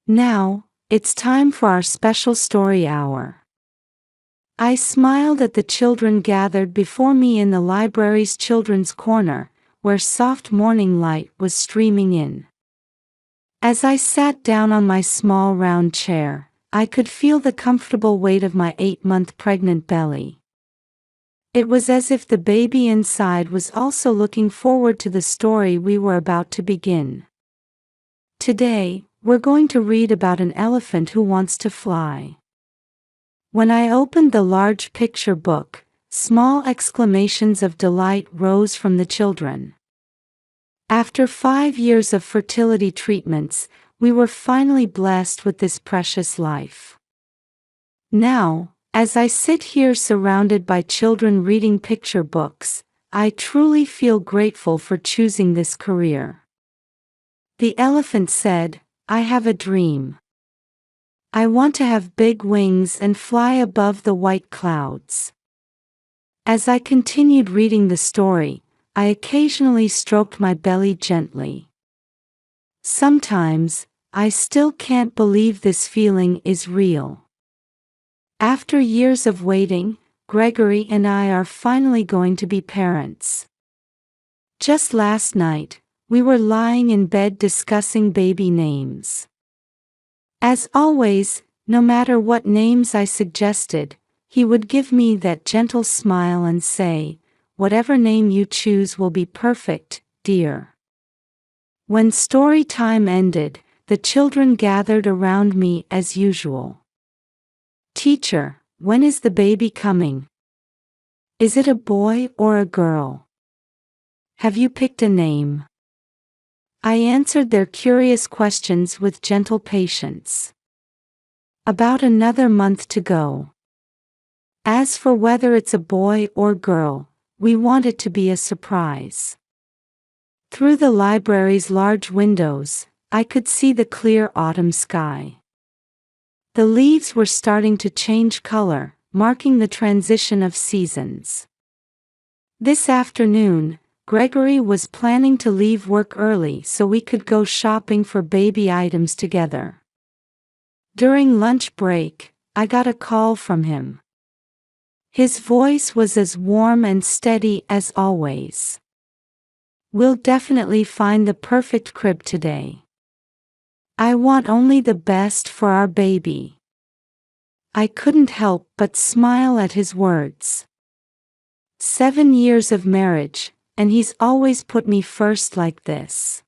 Now, it's time for our special story hour. I smiled at the children gathered before me in the library's children's corner, where soft morning light was streaming in. As I sat down on my small round chair, I could feel the comfortable weight of my 8-month pregnant belly. It was as if the baby inside was also looking forward to the story we were about to begin. Today, we're going to read about an elephant who wants to fly. When I opened the large picture book, small exclamations of delight rose from the children. After 5 years of fertility treatments, we were finally blessed with this precious life. Now, as I sit here surrounded by children reading picture books, I truly feel grateful for choosing this career. The elephant said, "I have a dream. I want to have big wings and fly above the white clouds." As I continued reading the story, I occasionally stroked my belly gently. Sometimes, I still can't believe this feeling is real. After years of waiting, Gregory and I are finally going to be parents. Just last night, we were lying in bed discussing baby names. As always, no matter what names I suggested, he would give me that gentle smile and say, "Whatever name you choose will be perfect, dear." When story time ended, the children gathered around me as usual. "Teacher, when is the baby coming? Is it a boy or a girl? Have you picked a name?" I answered their curious questions with gentle patience. "About another month to go. As for whether it's a boy or girl, we want it to be a surprise." Through the library's large windows, I could see the clear autumn sky. The leaves were starting to change color, marking the transition of seasons. This afternoon, Gregory was planning to leave work early so we could go shopping for baby items together. During lunch break, I got a call from him. His voice was as warm and steady as always. "We'll definitely find the perfect crib today. I want only the best for our baby." I couldn't help but smile at his words. 7 years of marriage, and he's always put me first like this.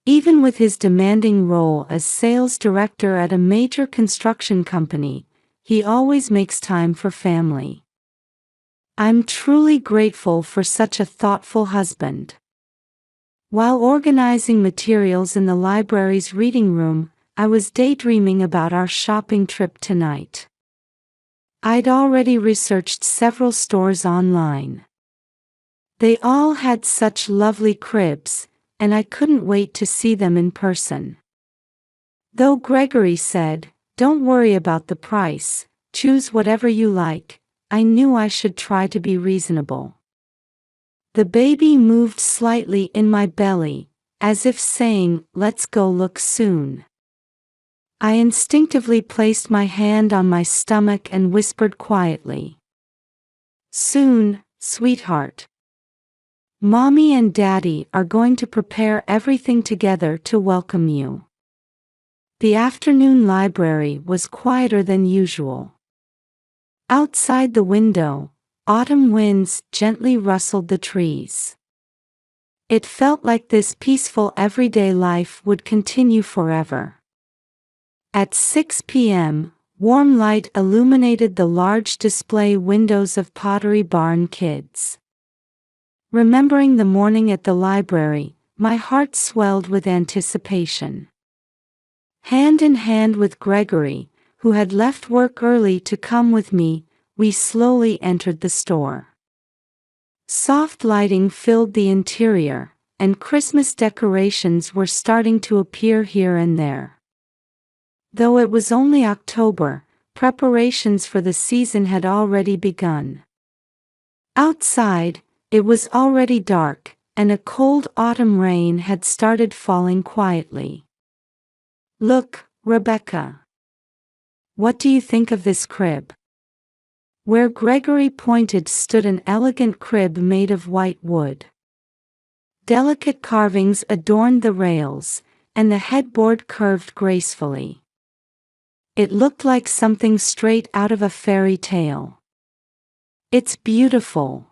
Even with his demanding role as sales director at a major construction company, he always makes time for family. I'm truly grateful for such a thoughtful husband. While organizing materials in the library's reading room, I was daydreaming about our shopping trip tonight. I'd already researched several stores online. They all had such lovely cribs, and I couldn't wait to see them in person. Though Gregory said, "Don't worry about the price, choose whatever you like," I knew I should try to be reasonable. The baby moved slightly in my belly, as if saying, "Let's go look soon." I instinctively placed my hand on my stomach and whispered quietly, "Soon, sweetheart. Mommy and Daddy are going to prepare everything together to welcome you." The afternoon library was quieter than usual. Outside the window, autumn winds gently rustled the trees. It felt like this peaceful everyday life would continue forever. At 6 p.m., warm light illuminated the large display windows of Pottery Barn Kids. Remembering the morning at the library, my heart swelled with anticipation. Hand in hand with Gregory, who had left work early to come with me, we slowly entered the store. Soft lighting filled the interior, and Christmas decorations were starting to appear here and there. Though it was only October, preparations for the season had already begun. Outside, it was already dark, and a cold autumn rain had started falling quietly. Look, Rebecca. What do you think of this crib? Where Gregory pointed stood an elegant crib made of white wood. Delicate carvings adorned the rails, and the headboard curved gracefully. It looked like something straight out of a fairy tale. It's beautiful.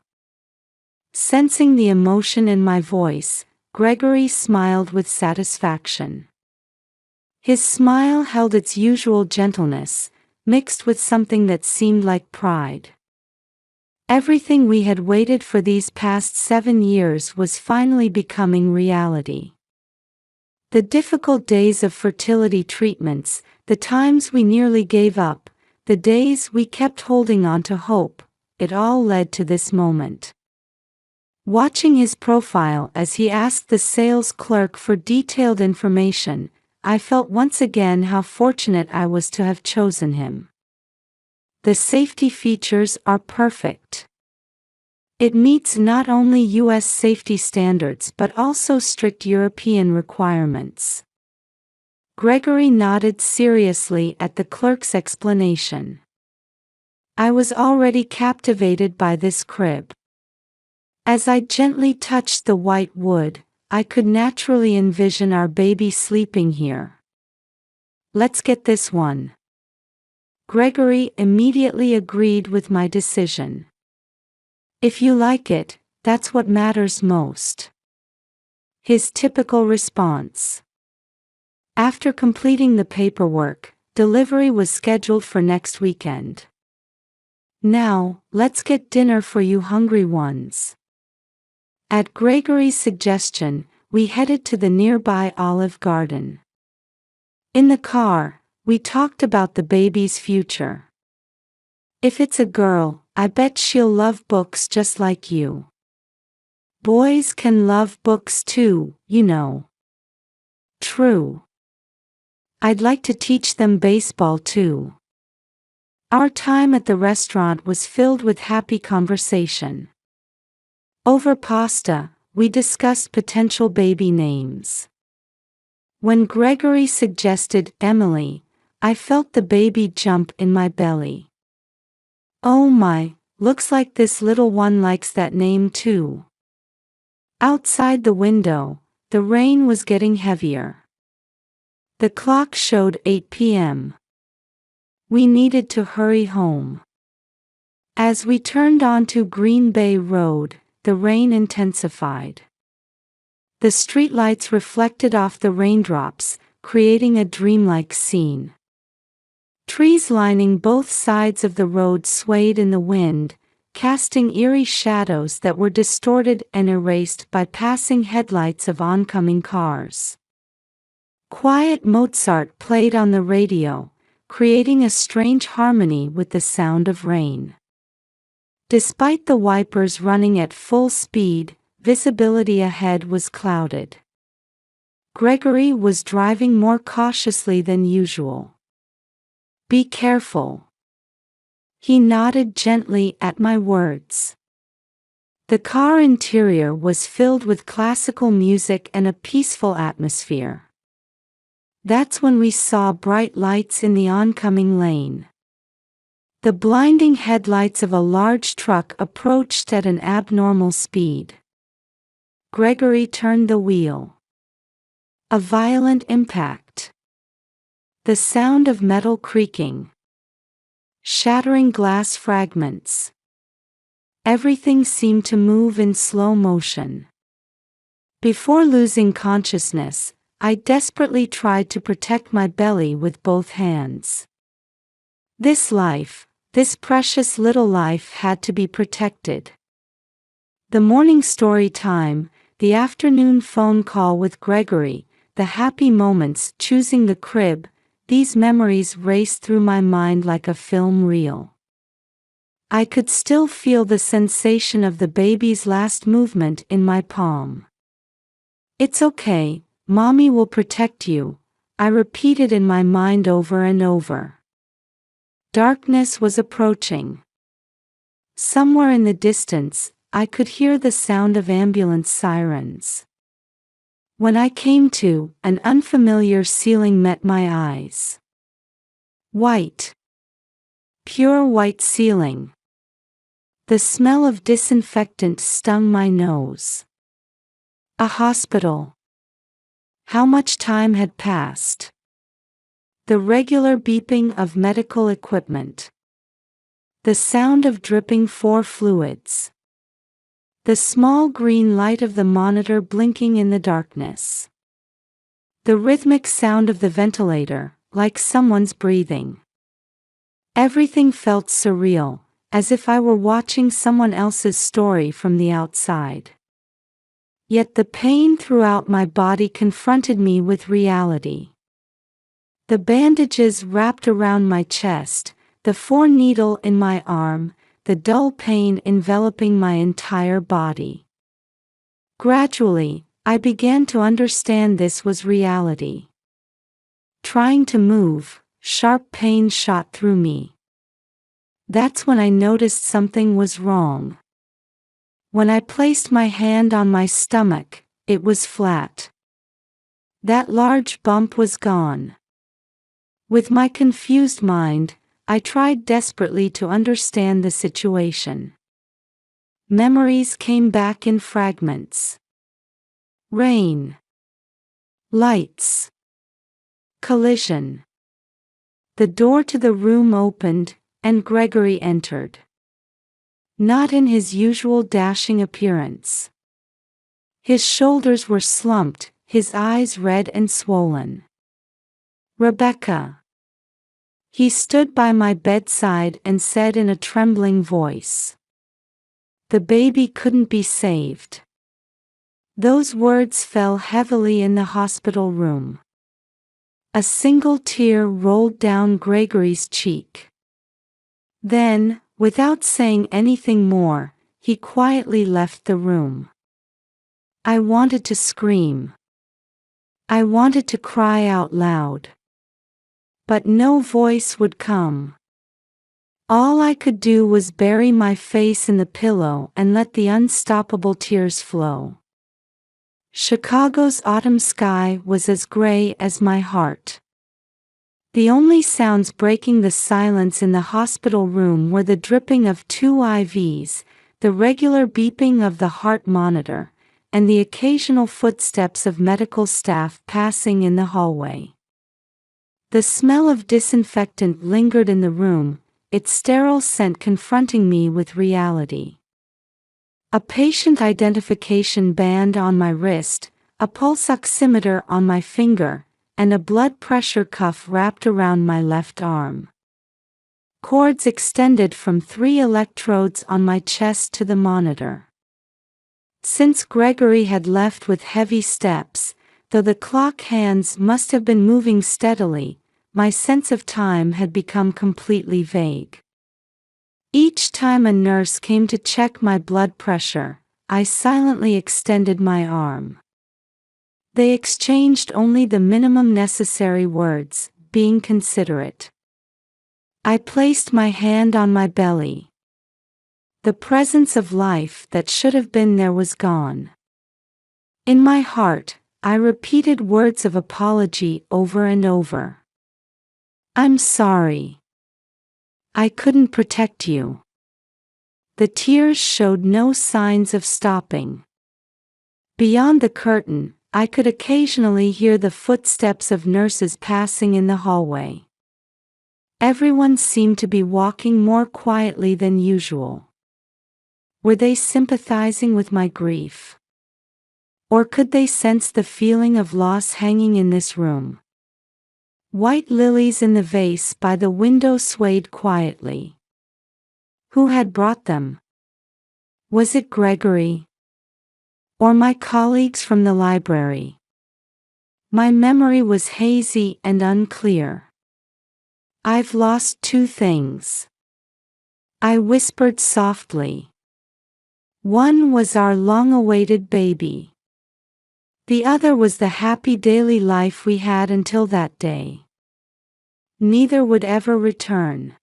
Sensing the emotion in my voice, Gregory smiled with satisfaction. His smile held its usual gentleness, mixed with something that seemed like pride. Everything we had waited for these past 7 years was finally becoming reality. The difficult days of fertility treatments, the times we nearly gave up, the days we kept holding on to hope, it all led to this moment. Watching his profile as he asked the sales clerk for detailed information, I felt once again how fortunate I was to have chosen him. The safety features are perfect. It meets not only U.S. safety standards but also strict European requirements. Gregory nodded seriously at the clerk's explanation. I was already captivated by this crib. As I gently touched the white wood, I could naturally envision our baby sleeping here. Let's get this one. Gregory immediately agreed with my decision. If you like it, that's what matters most. His typical response. After completing the paperwork, delivery was scheduled for next weekend. Now, let's get dinner for you hungry ones. At Gregory's suggestion, we headed to the nearby Olive Garden. In the car, we talked about the baby's future. If it's a girl, I bet she'll love books just like you. Boys can love books too, you know. True. I'd like to teach them baseball too. Our time at the restaurant was filled with happy conversation. Over pasta, we discussed potential baby names. When Gregory suggested Emily, I felt the baby jump in my belly. Oh my, looks like this little one likes that name too. Outside the window, the rain was getting heavier. The clock showed 8 p.m. We needed to hurry home. As we turned onto Green Bay Road, the rain intensified. The streetlights reflected off the raindrops, creating a dreamlike scene. Trees lining both sides of the road swayed in the wind, casting eerie shadows that were distorted and erased by passing headlights of oncoming cars. Quiet Mozart played on the radio, creating a strange harmony with the sound of rain. Despite the wipers running at full speed, visibility ahead was clouded. Gregory was driving more cautiously than usual. Be careful. He nodded gently at my words. The car interior was filled with classical music and a peaceful atmosphere. That's when we saw bright lights in the oncoming lane. The blinding headlights of a large truck approached at an abnormal speed. Gregory turned the wheel. A violent impact. The sound of metal creaking. Shattering glass fragments. Everything seemed to move in slow motion. Before losing consciousness, I desperately tried to protect my belly with both hands. This life, this precious little life had to be protected. The morning story time, the afternoon phone call with Gregory, the happy moments choosing the crib, these memories raced through my mind like a film reel. I could still feel the sensation of the baby's last movement in my palm. It's okay, Mommy will protect you, I repeated in my mind over and over. Darkness was approaching. Somewhere in the distance, I could hear the sound of ambulance sirens. When I came to, an unfamiliar ceiling met my eyes. White. Pure white ceiling. The smell of disinfectant stung my nose. A hospital. How much time had passed? The regular beeping of medical equipment. The sound of dripping for fluids. The small green light of the monitor blinking in the darkness. The rhythmic sound of the ventilator, like someone's breathing. Everything felt surreal, as if I were watching someone else's story from the outside. Yet the pain throughout my body confronted me with reality. The bandages wrapped around my chest, the 4-needle in my arm, the dull pain enveloping my entire body. Gradually, I began to understand this was reality. Trying to move, sharp pain shot through me. That's when I noticed something was wrong. When I placed my hand on my stomach, it was flat. That large bump was gone. With my confused mind, I tried desperately to understand the situation. Memories came back in fragments. Rain. Lights. Collision. The door to the room opened, and Gregory entered. Not in his usual dashing appearance. His shoulders were slumped, his eyes red and swollen. "Rebecca." He stood by my bedside and said in a trembling voice. "The baby couldn't be saved." Those words fell heavily in the hospital room. A single tear rolled down Gregory's cheek. Then, without saying anything more, he quietly left the room. I wanted to scream. I wanted to cry out loud. But no voice would come. All I could do was bury my face in the pillow and let the unstoppable tears flow. Chicago's autumn sky was as gray as my heart. The only sounds breaking the silence in the hospital room were the dripping of 2 IVs, the regular beeping of the heart monitor, and the occasional footsteps of medical staff passing in the hallway. The smell of disinfectant lingered in the room, its sterile scent confronting me with reality. A patient identification band on my wrist, a pulse oximeter on my finger, and a blood pressure cuff wrapped around my left arm. Cords extended from 3 electrodes on my chest to the monitor. Since Gregory had left with heavy steps, though the clock hands must have been moving steadily, my sense of time had become completely vague. Each time a nurse came to check my blood pressure, I silently extended my arm. They exchanged only the minimum necessary words, being considerate. I placed my hand on my belly. The presence of life that should have been there was gone. In my heart, I repeated words of apology over and over. "I'm sorry. I couldn't protect you." The tears showed no signs of stopping. Beyond the curtain, I could occasionally hear the footsteps of nurses passing in the hallway. Everyone seemed to be walking more quietly than usual. Were they sympathizing with my grief? Or could they sense the feeling of loss hanging in this room? White lilies in the vase by the window swayed quietly. Who had brought them? Was it Gregory? Or my colleagues from the library? My memory was hazy and unclear. "I've lost 2 things," I whispered softly. One was our long-awaited baby. The other was the happy daily life we had until that day. Neither would ever return.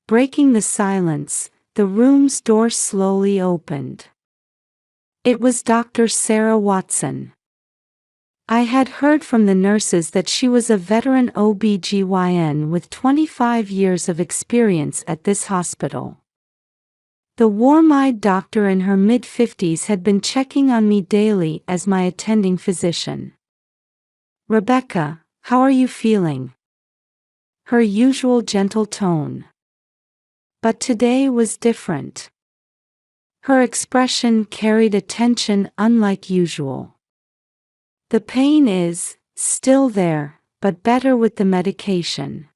Breaking the silence, the room's door slowly opened. It was Dr. Sarah Watson. I had heard from the nurses that she was a veteran OB/GYN with 25 years of experience at this hospital. The warm-eyed doctor in her mid-50s had been checking on me daily as my attending physician. "Rebecca, how are you feeling?" Her usual gentle tone. But today was different. Her expression carried a tension unlike usual. "The pain is still there, but better with the medication."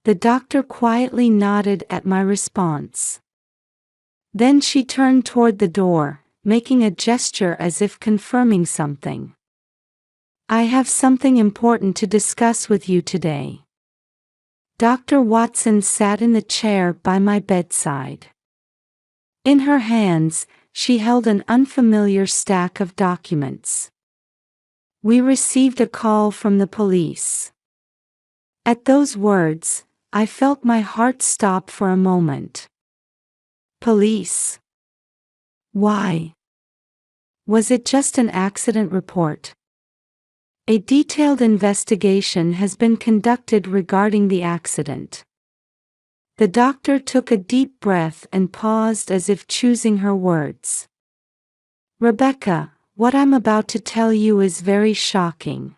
The doctor quietly nodded at my response. Then she turned toward the door, making a gesture as if confirming something. "I have something important to discuss with you today." Dr. Watson sat in the chair by my bedside. In her hands, she held an unfamiliar stack of documents. "We received a call from the police." At those words, I felt my heart stop for a moment. Police? Why? Was it just an accident report? "A detailed investigation has been conducted regarding the accident." The doctor took a deep breath and paused as if choosing her words. "Rebecca, what I'm about to tell you is very shocking."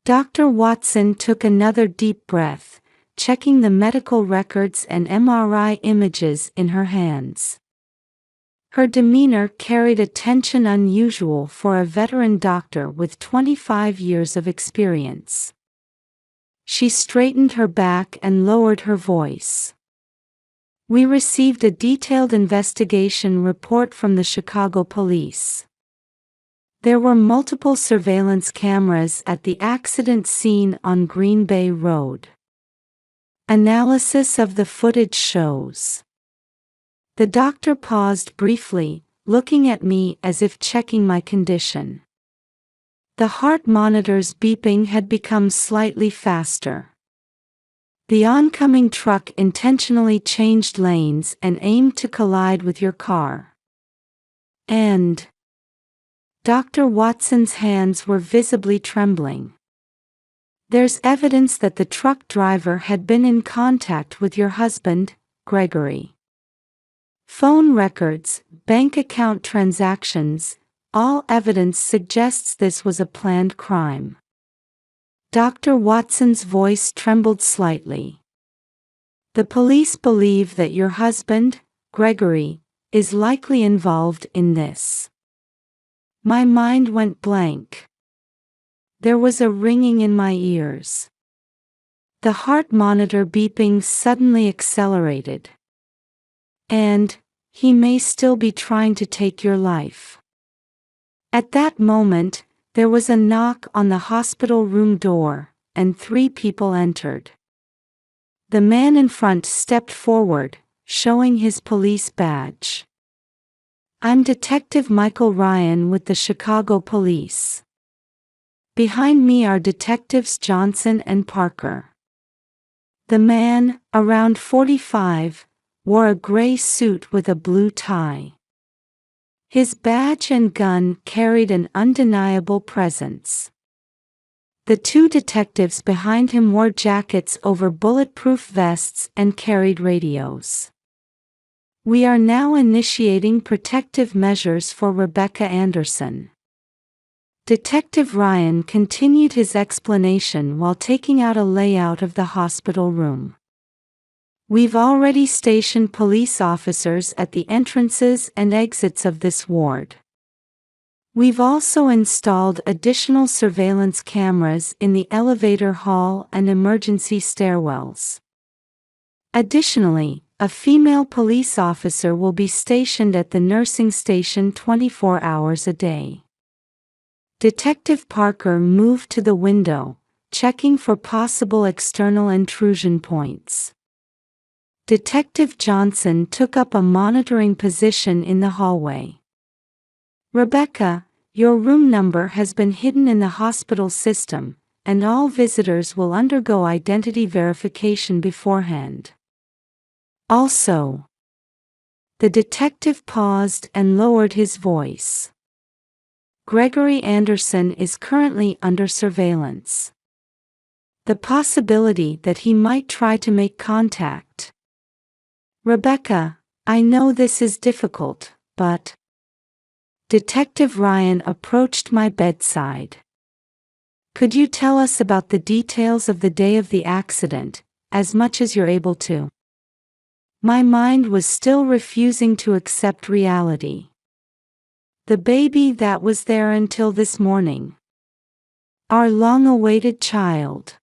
Dr. Watson took another deep breath, checking the medical records and MRI images in her hands. Her demeanor carried a tension unusual for a veteran doctor with 25 years of experience. She straightened her back and lowered her voice. "We received a detailed investigation report from the Chicago police. There were multiple surveillance cameras at the accident scene on Green Bay Road. Analysis of the footage shows." The doctor paused briefly, looking at me as if checking my condition. The heart monitor's beeping had become slightly faster. "The oncoming truck intentionally changed lanes and aimed to collide with your car. And..." Dr. Watson's hands were visibly trembling. "There's evidence that the truck driver had been in contact with your husband, Gregory. Phone records, bank account transactions, all evidence suggests this was a planned crime." Dr. Watson's voice trembled slightly. "The police believe that your husband, Gregory, is likely involved in this." My mind went blank. There was a ringing in my ears. The heart monitor beeping suddenly accelerated. "And he may still be trying to take your life." At that moment, there was a knock on the hospital room door, and 3 people entered. The man in front stepped forward, showing his police badge. "I'm Detective Michael Ryan with the Chicago Police." Behind me are Detectives Johnson and Parker. The man, around 45, wore a gray suit with a blue tie. His badge and gun carried an undeniable presence. The 2 detectives behind him wore jackets over bulletproof vests and carried radios. "We are now initiating protective measures for Rebecca Anderson." Detective Ryan continued his explanation while taking out a layout of the hospital room. "We've already stationed police officers at the entrances and exits of this ward. We've also installed additional surveillance cameras in the elevator hall and emergency stairwells. Additionally, a female police officer will be stationed at the nursing station 24 hours a day." Detective Parker moved to the window, checking for possible external intrusion points. Detective Johnson took up a monitoring position in the hallway. "Rebecca, your room number has been hidden in the hospital system, and all visitors will undergo identity verification beforehand. Also..." The detective paused and lowered his voice. Gregory Anderson is currently under surveillance. The possibility that he might try to make contact. Rebecca, I know this is difficult, but... Detective Ryan approached my bedside. Could you tell us about the details of the day of the accident, as much as you're able to? My mind was still refusing to accept reality. The baby that was there until this morning. Our long-awaited child.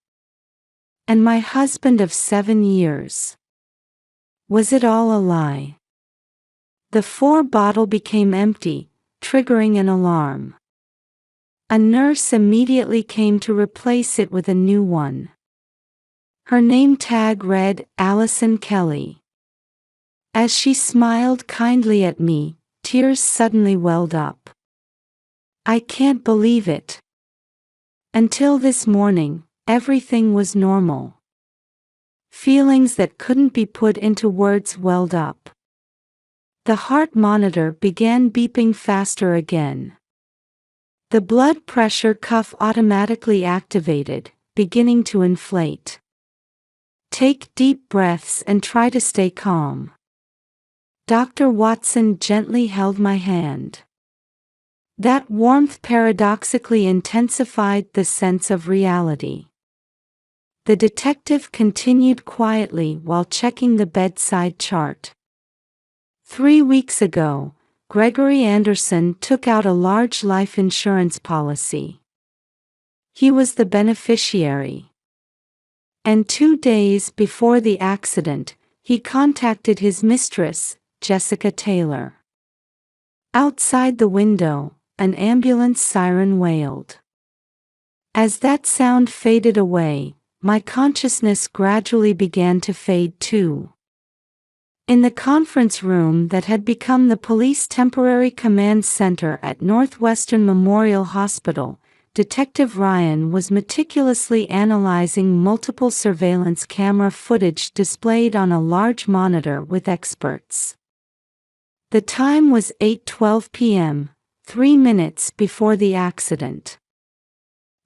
And my husband of 7 years. Was it all a lie? The 4-bottle became empty, triggering an alarm. A nurse immediately came to replace it with a new one. Her name tag read Allison Kelly. As she smiled kindly at me, tears suddenly welled up. I can't believe it. Until this morning, everything was normal. Feelings that couldn't be put into words welled up. The heart monitor began beeping faster again. The blood pressure cuff automatically activated, beginning to inflate. Take deep breaths and try to stay calm. Dr. Watson gently held my hand. That warmth paradoxically intensified the sense of reality. The detective continued quietly while checking the bedside chart. 3 weeks ago, Gregory Anderson took out a large life insurance policy. He was the beneficiary. And 2 days before the accident, he contacted his mistress, Jessica Taylor. Outside the window, an ambulance siren wailed. As that sound faded away, my consciousness gradually began to fade too. In the conference room that had become the police temporary command center at Northwestern Memorial Hospital, Detective Ryan was meticulously analyzing multiple surveillance camera footage displayed on a large monitor with experts. The time was 8:12 p.m., 3 minutes before the accident.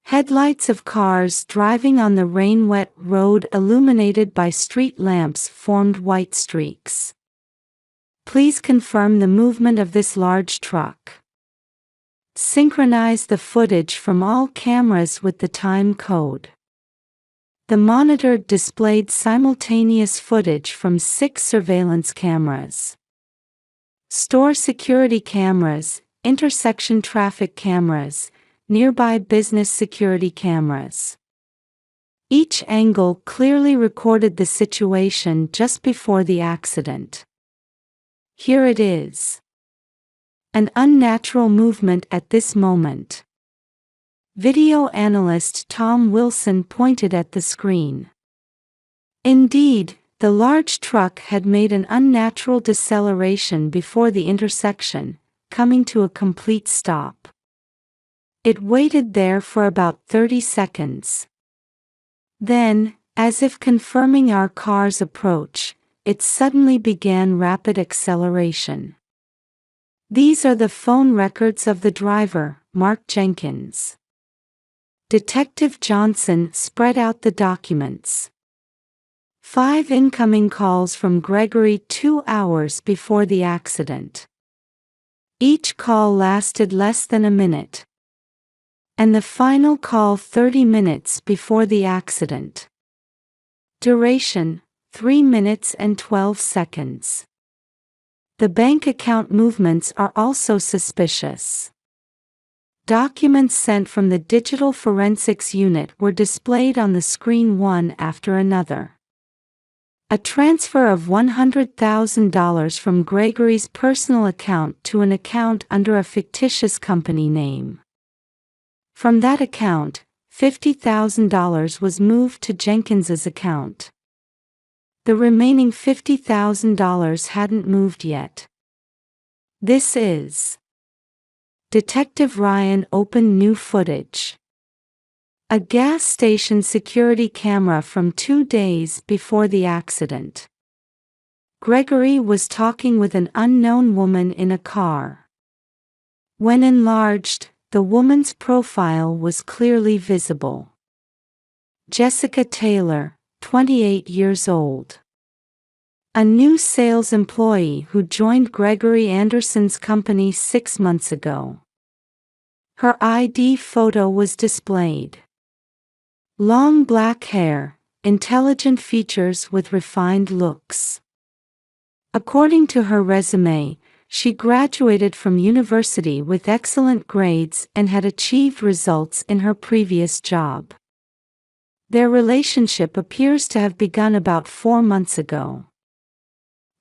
Headlights of cars driving on the rain-wet road illuminated by street lamps formed white streaks. Please confirm the movement of this large truck. Synchronize the footage from all cameras with the time code. The monitor displayed simultaneous footage from 6 surveillance cameras. Store security cameras, intersection traffic cameras, nearby business security cameras. Each angle clearly recorded the situation just before the accident. Here it is. An unnatural movement at this moment. Video analyst Tom Wilson pointed at the screen. Indeed, the large truck had made an unnatural deceleration before the intersection, coming to a complete stop. It waited there for about 30 seconds. Then, as if confirming our car's approach, it suddenly began rapid acceleration. These are the phone records of the driver, Mark Jenkins. Detective Johnson spread out the documents. 5 incoming calls from Gregory 2 hours before the accident. Each call lasted less than a minute. And the final call 30 minutes before the accident. Duration, 3 minutes and 12 seconds. The bank account movements are also suspicious. Documents sent from the Digital Forensics Unit were displayed on the screen one after another. A transfer of $100,000 from Gregory's personal account to an account under a fictitious company name. From that account, $50,000 was moved to Jenkins's account. The remaining $50,000 hadn't moved yet. This is. Detective Ryan opened new footage. A gas station security camera from 2 days before the accident. Gregory was talking with an unknown woman in a car. When enlarged, the woman's profile was clearly visible. Jessica Taylor, 28 years old. A new sales employee who joined Gregory Anderson's company 6 months ago. Her ID photo was displayed. Long black hair, intelligent features with refined looks. According to her resume, she graduated from university with excellent grades and had achieved results in her previous job. Their relationship appears to have begun about 4 months ago.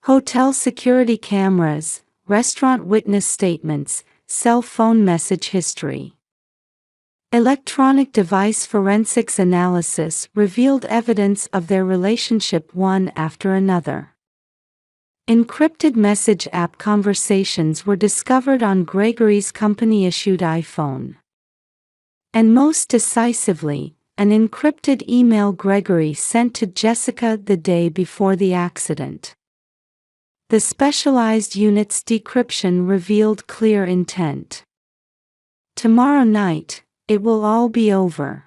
Hotel security cameras, restaurant witness statements, cell phone message history. Electronic device forensics analysis revealed evidence of their relationship one after another. Encrypted message app conversations were discovered on Gregory's company-issued iPhone. And most decisively, an encrypted email Gregory sent to Jessica the day before the accident. The specialized unit's decryption revealed clear intent. Tomorrow night, it will all be over.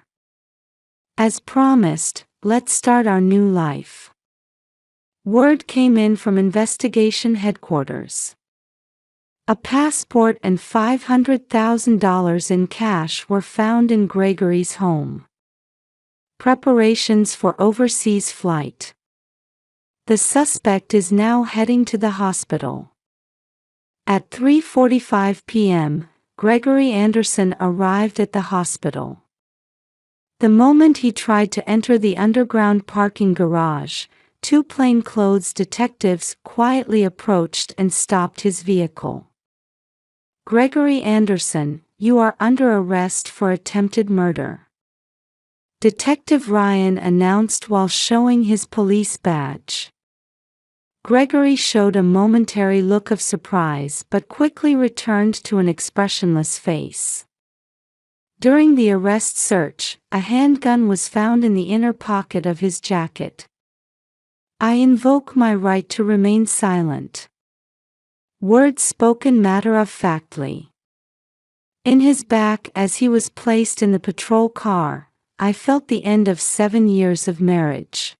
As promised, let's start our new life. Word came in from investigation headquarters. A passport and $500,000 in cash were found in Gregory's home. Preparations for overseas flight. The suspect is now heading to the hospital. At 3:45 p.m., Gregory Anderson arrived at the hospital. The moment he tried to enter the underground parking garage, 2 plainclothes detectives quietly approached and stopped his vehicle. Gregory Anderson, you are under arrest for attempted murder. Detective Ryan announced while showing his police badge. Gregory showed a momentary look of surprise but quickly returned to an expressionless face. During the arrest search, a handgun was found in the inner pocket of his jacket. I invoke my right to remain silent. Words spoken matter-of-factly. In his back as he was placed in the patrol car, I felt the end of 7 years of marriage.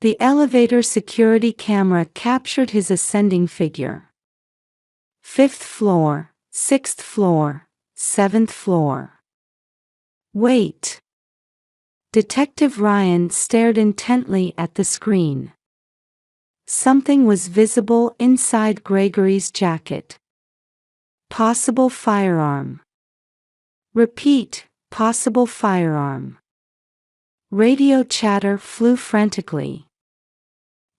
The elevator security camera captured his ascending figure. 5th floor, 6th floor, 7th floor. Wait. Detective Ryan stared intently at the screen. Something was visible inside Gregory's jacket. Possible firearm. Repeat, possible firearm. Radio chatter flew frantically.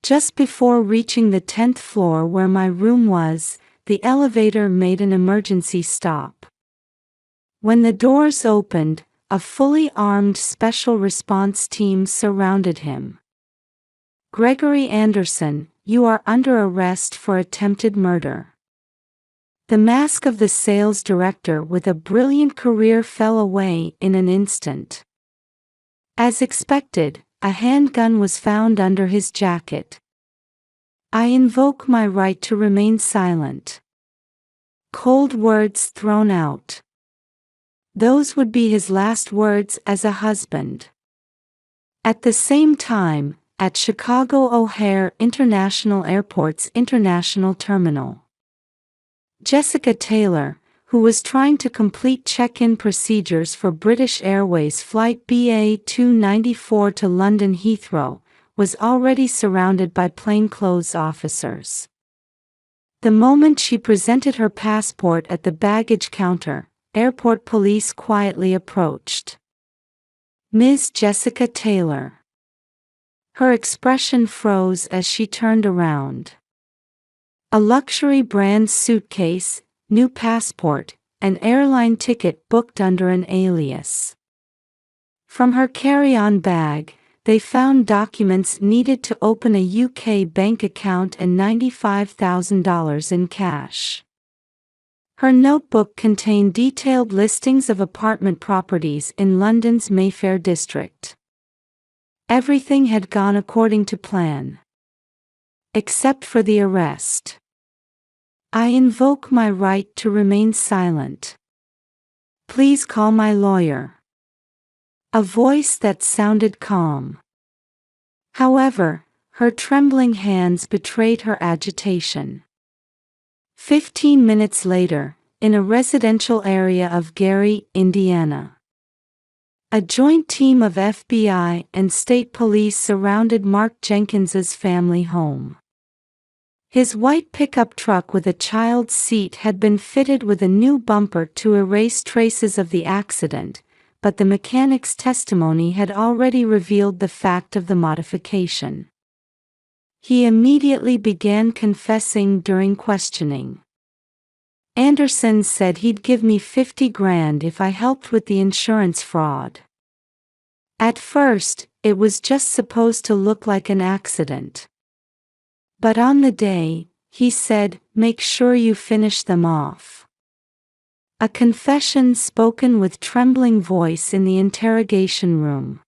Just before reaching the 10th floor where my room was, the elevator made an emergency stop. When the doors opened, a fully armed special response team surrounded him. Gregory Anderson, you are under arrest for attempted murder. The mask of the sales director with a brilliant career fell away in an instant. As expected, a handgun was found under his jacket. I invoke my right to remain silent. Cold words thrown out. Those would be his last words as a husband. At the same time, at Chicago O'Hare International Airport's International Terminal, Jessica Taylor, who was trying to complete check-in procedures for British Airways Flight BA294 to London Heathrow, was already surrounded by plainclothes officers. The moment she presented her passport at the baggage counter, airport police quietly approached. Ms. Jessica Taylor. Her expression froze as she turned around. A luxury brand suitcase, new passport, an airline ticket booked under an alias. From her carry-on bag, they found documents needed to open a UK bank account and $95,000 in cash. Her notebook contained detailed listings of apartment properties in London's Mayfair district. Everything had gone according to plan. Except for the arrest. I invoke my right to remain silent. Please call my lawyer." A voice that sounded calm. However, her trembling hands betrayed her agitation. 15 minutes later, in a residential area of Gary, Indiana, a joint team of FBI and state police surrounded Mark Jenkins's family home. His white pickup truck with a child's seat had been fitted with a new bumper to erase traces of the accident, but the mechanic's testimony had already revealed the fact of the modification. He immediately began confessing during questioning. Anderson said he'd give me $50,000 if I helped with the insurance fraud. At first, it was just supposed to look like an accident. But on the day, he said, "Make sure you finish them off." A confession spoken with trembling voice in the interrogation room.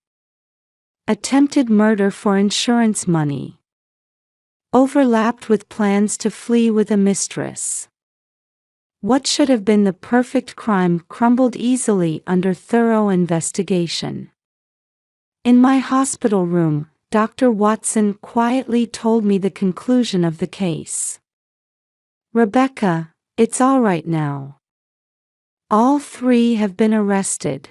Attempted murder for insurance money. Overlapped with plans to flee with a mistress. What should have been the perfect crime crumbled easily under thorough investigation. In my hospital room, Dr. Watson quietly told me the conclusion of the case. "Rebecca, it's all right now. All three have been arrested."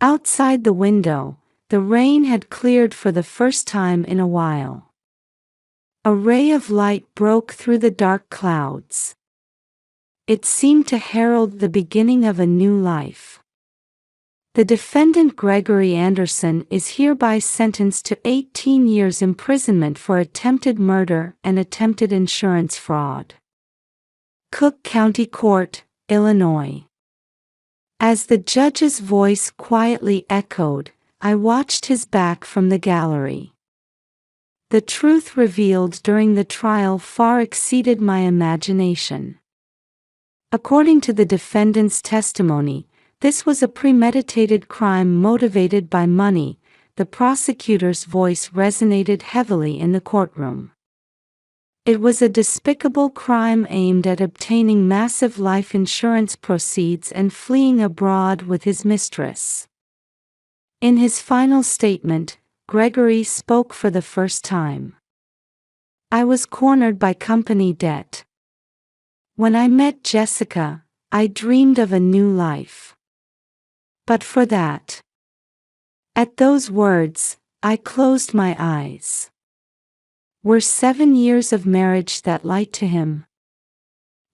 Outside the window, the rain had cleared for the first time in a while. A ray of light broke through the dark clouds. It seemed to herald the beginning of a new life. The defendant Gregory Anderson is hereby sentenced to 18 years imprisonment for attempted murder and attempted insurance fraud. Cook County Court, Illinois. As the judge's voice quietly echoed, I watched his back from the gallery. The truth revealed during the trial far exceeded my imagination. According to the defendant's testimony, this was a premeditated crime motivated by money. The prosecutor's voice resonated heavily in the courtroom. It was a despicable crime aimed at obtaining massive life insurance proceeds and fleeing abroad with his mistress. In his final statement, Gregory spoke for the first time. "I was cornered by company debt. When I met Jessica, I dreamed of a new life. But for that." At those words, I closed my eyes. Were 7 years of marriage that light to him?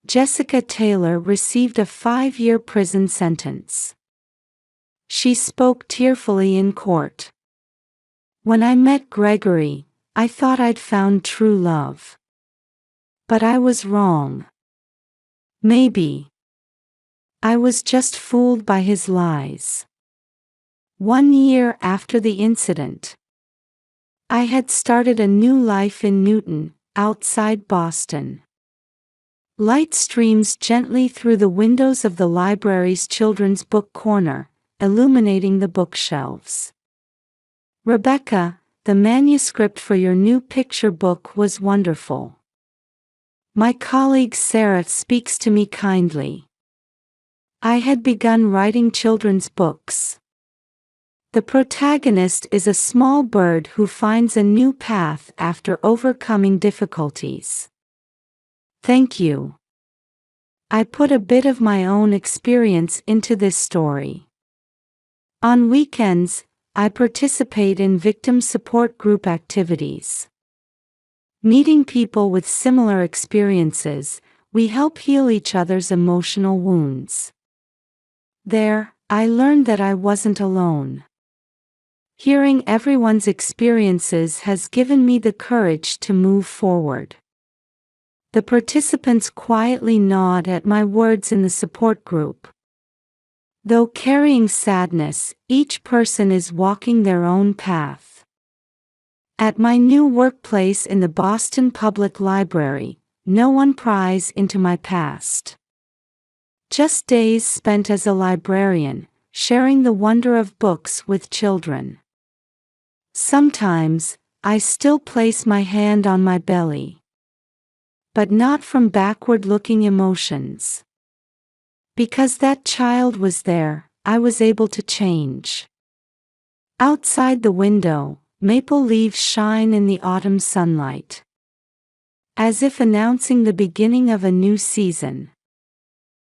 Jessica Taylor received a 5-year prison sentence. She spoke tearfully in court. "When I met Gregory, I thought I'd found true love. But I was wrong. Maybe I was just fooled by his lies." 1 year after the incident, I had started a new life in Newton, outside Boston. Light streams gently through the windows of the library's children's book corner, illuminating the bookshelves. "Rebecca, the manuscript for your new picture book was wonderful. My colleague Sarah speaks to me kindly. I had begun writing children's books. The protagonist is a small bird who finds a new path after overcoming difficulties. Thank you. I put a bit of my own experience into this story. On weekends, I participate in victim support group activities. Meeting people with similar experiences, we help heal each other's emotional wounds. There, I learned that I wasn't alone. Hearing everyone's experiences has given me the courage to move forward." The participants quietly nod at my words in the support group. Though carrying sadness, each person is walking their own path. At my new workplace in the Boston Public Library, no one pries into my past. Just days spent as a librarian, sharing the wonder of books with children. Sometimes, I still place my hand on my belly. But not from backward-looking emotions. Because that child was there, I was able to change. Outside the window, maple leaves shine in the autumn sunlight, as if announcing the beginning of a new season.